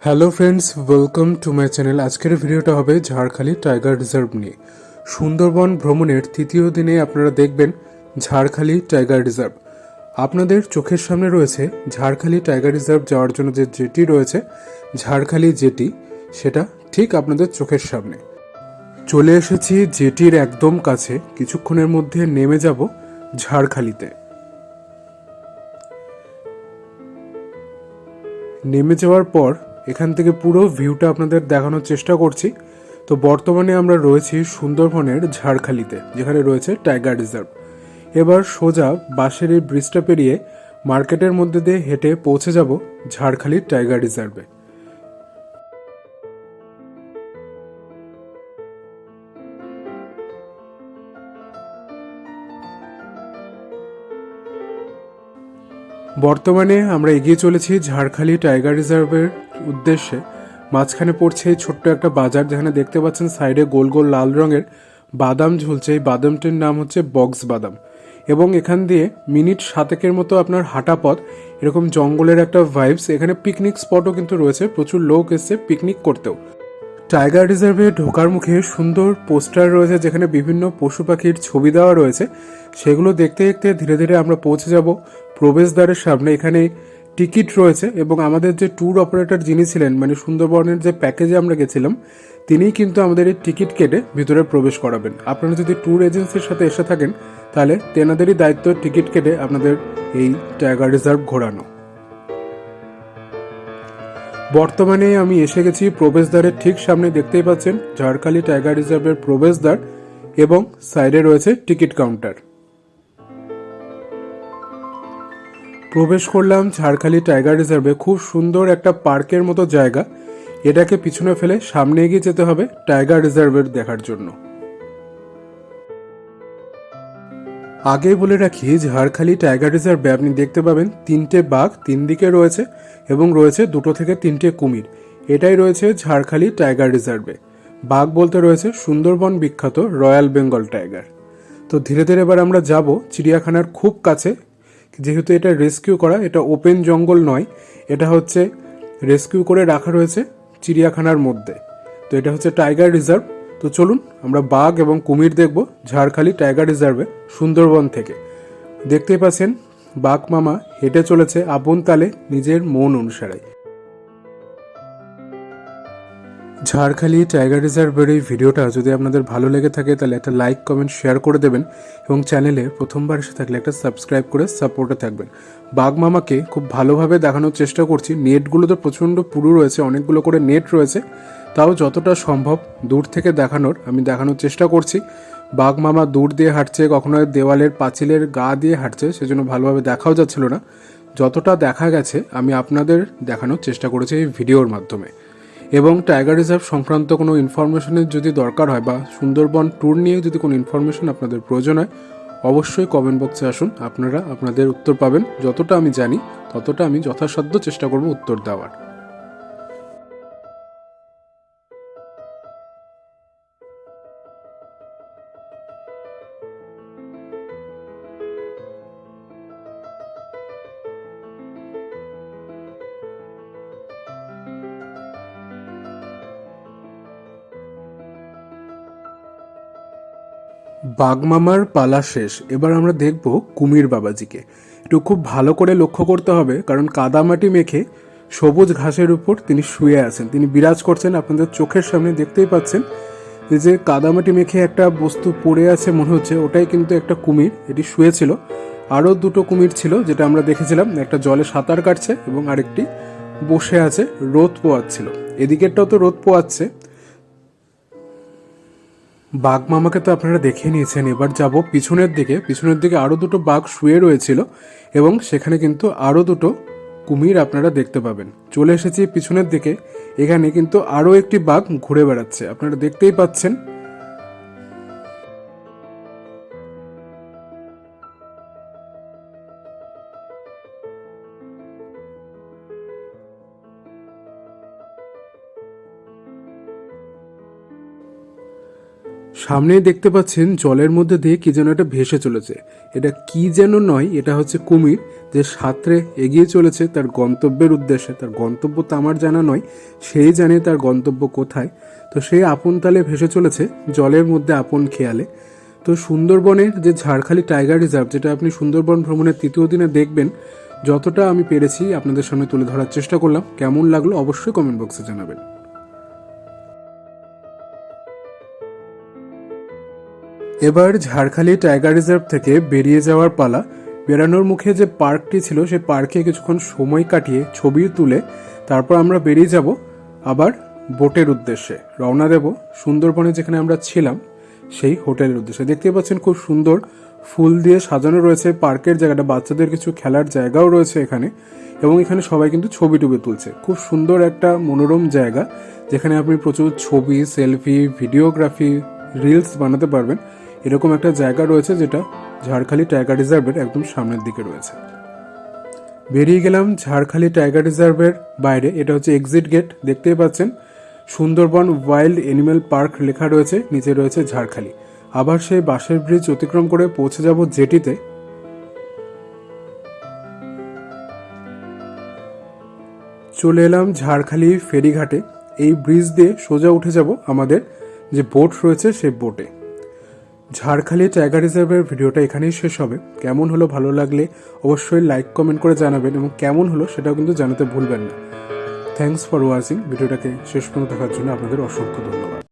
Hello friends, welcome to my channel. আজকের ভিডিওটা হবে ঝাড়খালি টাইগার রিজার্ভ নিয়ে। সুন্দরবন ভ্রমণের তৃতীয় দিনে আপনারা দেখবেন ঝাড়খালি টাইগার রিজার্ভ। আপনাদের চোখের সামনে রয়েছে ঝাড়খালি টাইগার রিজার্ভ যাওয়ার জন্য যে জেটি রয়েছে, ঝাড়খালি জেটি, সেটা ঠিক আপনাদের চোখের সামনে। চলে এসেছি জেটির একদম কাছে, কিছুক্ষণের মধ্যে নেমে যাব ঝাড়খালিতে। নেমে যাওয়ার পর এখান থেকে পুরো ভিউটা আপনাদের দেখানোর চেষ্টা করছি। তো বর্তমানে আমরা রয়েছি সুন্দরবনের ঝাড়খালিতে, যেখানে রয়েছে টাইগার রিজার্ভ। এবার সোজা বাঁশের এই ব্রিজটা পেরিয়ে মার্কেটের মধ্যে দিয়ে হেঁটে পৌঁছে যাব ঝাড়খালির টাইগার রিজার্ভে। বর্তমানে আমরা এগিয়ে চলেছি ঝাড়খালি টাইগার রিজার্ভের উদ্দেশ্যে। মাঝখানে পড়ছে এই ছোট্ট একটা বাজার, যেখানে দেখতে পাচ্ছেন সাইডে গোল গোল লাল রঙের বাদাম ঝুলছে। এই বাদামটির নাম হচ্ছে বক্স বাদাম। এবং এখান দিয়ে মিনিট 7 মতো আপনার হাঁটা পথ, এরকম জঙ্গলের একটা ভাইবস। এখানে পিকনিক স্পটও কিন্তু রয়েছে, প্রচুর লোক এসছে পিকনিক করতেও। টাইগার রিজার্ভে ঢোকার মুখে সুন্দর পোস্টার রয়েছে, যেখানে বিভিন্ন পশু পাখির ছবি দেওয়া রয়েছে। সেগুলো দেখতে দেখতে ধীরে ধীরে আমরা পৌঁছে যাব প্রবেশদ্বারের সামনে। এখানে টিকিট রয়েছে এবং আমাদের যে ট্যুর অপারেটর যিনি ছিলেন, মানে সুন্দরবনের যে প্যাকেজে আমরা গেছিলাম, তিনিই কিন্তু আমাদের এই টিকিট কেটে ভিতরে প্রবেশ করাবেন। আপনারা যদি ট্যুর এজেন্সির সাথে এসে থাকেন, তাহলে তেনাদেরই দায়িত্ব টিকিট কেটে আপনাদের এই টাইগার রিজার্ভ ঘোরানো। বর্তমানে আমি এসে গেছি প্রবেশদ্বারের ঠিক সামনে। দেখতেই পাচ্ছেন ঝাড়খালি টাইগার রিজার্ভের প্রবেশদ্বার এবং সাইডে রয়েছে টিকিট কাউন্টার। প্রবেশ করলাম ঝাড়খালি টাইগার রিজার্ভে। খুব সুন্দর একটা পার্কের মতো জায়গা। এটাকে পিছনে ফেলে সামনে এগিয়ে যেতে হবে টাইগার রিজার্ভের দেখার জন্য। আগেই বলে রাখি, ঝাড়খালি টাইগার রিজার্ভে আপনি দেখতে পাবেন 3টে বাঘ 3 দিকে রয়েছে এবং রয়েছে 2 থেকে 3টে কুমির। এটাই রয়েছে ঝাড়খালি টাইগার রিজার্ভে। বাঘ বলতে রয়েছে সুন্দরবন বিখ্যাত রয়্যাল বেঙ্গল টাইগার। তো ধীরে ধীরে এবার আমরা যাব চিড়িয়াখানার খুব কাছে। যেহেতু এটা রেস্কিউ করা, এটা ওপেন জঙ্গল নয়, এটা হচ্ছে রেস্কিউ করে রাখা রয়েছে চিড়িয়াখানার মধ্যে। তো এটা হচ্ছে টাইগার রিজার্ভ। তো চলুন আমরা বাঘ এবং কুমির দেখব ঝাড়খালি টাইগার রিজার্ভে সুন্দরবন থেকে। দেখতেই পাচ্ছেন বাঘ মামা হেঁটে চলেছে আপন তালে, নিজের মন অনুসারে। ঝাড়খালি টাইগার রিজার্ভের এই ভিডিওটা যদি আপনাদের ভালো লেগে থাকে, তাহলে একটা লাইক কমেন্ট শেয়ার করে দেবেন এবং চ্যানেলে প্রথমবার এসে থাকলে একটা সাবস্ক্রাইব করে সাপোর্টে থাকবেন। বাঘ মামাকে খুব ভালোভাবে দেখানোর চেষ্টা করছি। নেটগুলো তো প্রচণ্ড পুরু রয়েছে, অনেকগুলো করে নেট রয়েছে, তাও যতটা সম্ভব দূর থেকে দেখানোর চেষ্টা করছি। বাঘ মামা দূর দিয়ে হাঁটছে, কখনো দেওয়ালের পাঁচিলের গা দিয়ে হাঁটছে, সেজন্য ভালোভাবে দেখাও যাচ্ছিল না। যতটা দেখা গেছে আমি আপনাদের দেখানোর চেষ্টা করেছি এই ভিডিওর মাধ্যমে। এবং টাইগার রিজার্ভ সংক্রান্ত কোনো ইনফরমেশনের যদি দরকার হয়, বা সুন্দরবন ট্যুর নিয়ে যদি কোনো ইনফরমেশন আপনাদের প্রয়োজন হয়, অবশ্যই কমেন্ট বক্সে আসুন। আপনারা আপনাদের উত্তর পাবেন। যতটা আমি জানি ততটা আমি যথাসাধ্য চেষ্টা করব উত্তর দেওয়ার। বাঘমামার পালা শেষ, এবার আমরা দেখব কুমির বাবাজিকে। একটু খুব ভালো করে লক্ষ্য করতে হবে, কারণ কাদামাটি মেখে সবুজ ঘাসের উপর তিনি শুয়ে আছেন, তিনি বিরাজ করছেন আপনাদের চোখের সামনে। দেখতেই পাচ্ছেন যে কাদামাটি মেখে একটা বস্তু পড়ে আছে মনে হচ্ছে, ওটাই কিন্তু একটা কুমির, এটি শুয়েছিল। আরও 2টো কুমির ছিল, যেটা আমরা দেখেছিলাম, একটা জলে সাঁতার কাটছে এবং আরেকটি বসে আছে রোদ পোয়াচ্ছিল। এদিকেরটাও তো রোদ পোয়াচ্ছে। বাঘ মামাকে তো আপনারা দেখে নিয়েছেন, এবার যাব পিছনের দিকে। পিছনের দিকে আরও 2টো বাঘ শুয়ে রয়েছিল এবং সেখানে কিন্তু আরও 2টো কুমির আপনারা দেখতে পাবেন। চলে এসেছি পিছনের দিকে, এখানে কিন্তু আরও একটি বাঘ ঘুরে বেড়াচ্ছে, আপনারা দেখতেই পাচ্ছেন। সামনেই দেখতে পাচ্ছেন জলের মধ্যে দিয়ে কি যেন একটা ভেসে চলেছে। এটা কি যেন নয়, এটা হচ্ছে কুমির, যে সাঁতরে এগিয়ে চলেছে তার গন্তব্যের উদ্দেশ্যে। তার গন্তব্য তো আমার জানা নয়, সেই জানে তার গন্তব্য কোথায়। তো সেই আপন তালে ভেসে চলেছে জলের মধ্যে আপন খেয়ালে। তো সুন্দরবনের যে ঝাড়খালি টাইগার রিজার্ভ, যেটা আপনি সুন্দরবন ভ্রমণের তৃতীয় দিনে দেখবেন, যতটা আমি পেরেছি আপনাদের সামনে তুলে ধরার চেষ্টা করলাম। কেমন লাগলো অবশ্যই কমেন্ট বক্সে জানাবেন। এবার ঝাড়খালি টাইগার রিজার্ভ থেকে বেরিয়ে যাওয়ার পালা। বেরানোর মুখে যে পার্কটি ছিল সেই পার্কে কিছুক্ষণ সময় কাটিয়ে ছবি তুলে তারপর আমরা বেরিয়ে যাব আবার বোটের উদ্দেশ্যে, রওনা দেব সুন্দরবনে যেখানে আমরা ছিলাম সেই হোটেলের উদ্দেশ্যে। দেখতে পাচ্ছেন খুব সুন্দর ফুল দিয়ে সাজানো রয়েছে পার্কের জায়গাটা, বাচ্চাদের কিছু খেলার জায়গাও রয়েছে এখানে, এবং এখানে সবাই কিন্তু ছবি টুবি তুলছে। খুব সুন্দর একটা মনোরম জায়গা, যেখানে আপনি প্রচুর ছবি, সেলফি, ভিডিওগ্রাফি, রিলস বানাতে পারবেন। এরকম একটা জায়গা রয়েছে যেটা ঝাড়খালি টাইগার রিজার্ভের একদম সামনের দিকে রয়েছে। বেরিয়ে গেলাম ঝাড়খালি টাইগার রিজার্ভের বাইরে। এটা হচ্ছে এক্সিট গেট, দেখতেই পাচ্ছেন সুন্দরবন ওয়াইল্ড অ্যানিমেল পার্ক লেখা রয়েছে, নিচে রয়েছে ঝাড়খালি। আবার সেই বাঁশের ব্রিজ অতিক্রম করে পৌঁছে যাব জেটিতে। চলে এলাম ঝাড়খালি ফেরিঘাটে। এই ব্রিজ দিয়ে সোজা উঠে যাব আমাদের যে বোট রয়েছে সেই বোটে। ঝাড়খালি টাইগার রিজার্ভের ভিডিওটা এখানেই শেষ হবে। কেমন হলো ভালো লাগলে অবশ্যই লাইক কমেন্ট করে জানাবেন, এবং কেমন হলো সেটাও কিন্তু জানাতে ভুলবেন না। Thanks for watching. ভিডিওটাকে শেষ পর্যন্ত দেখার জন্য আপনাদের অসংখ্য ধন্যবাদ।